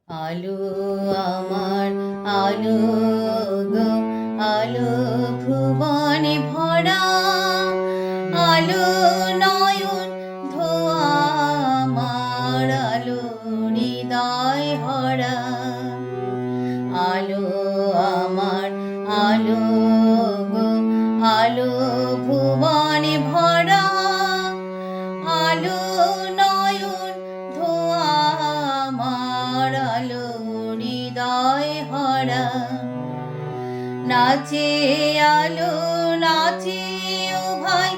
আলো আমার আলো গো, আলো ভুবনে ভরা, আলো নয়ন ধোয়া আমার, আলো হৃদয় ভরা। আলো আমার আলো গো, আলো ভুবনে ভরা, আলো নয়ন ধোয়া আমার, আলো হৃদয় ভরা। নাচে আলো নাচে ও ভাই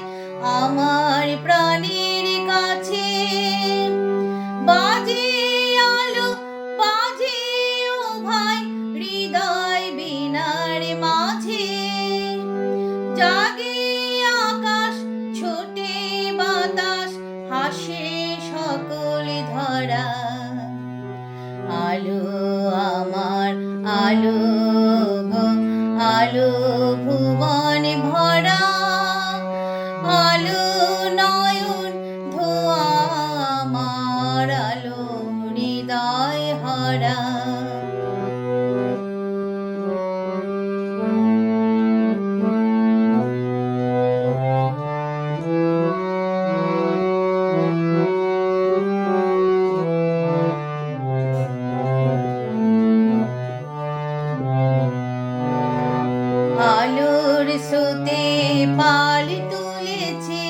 আমার প্রাণের কাছে, বাজে আলো বাজে ও ভাই হৃদয় বীণার মাঝে। জাগে আকাশ ছোটে বাতাস, হাসে সকল ধরা। আলো আমার আলো গো, আলো ভুবনে ভরা, আলো নয়ন ধোয়া আমার, আলো হৃদয় ভরা। আলোর স্রোতে পাল তুলেছে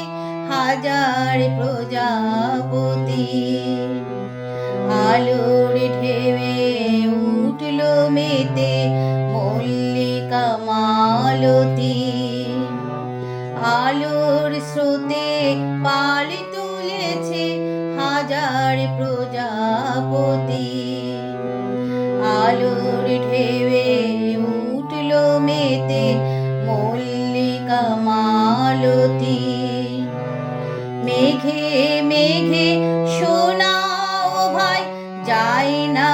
হাজার প্রজাপতি, আলোর ঢেউয়ে উঠল মেতে মল্লিকা মালতী। আলোর স্রোতে পাল তুলেছে হাজার প্রজাপতি, আলোর ঢেউয়ে উঠল মেতে মল্লিকা মালতী। মেঘে মেঘে শোনাও ভাই যায় না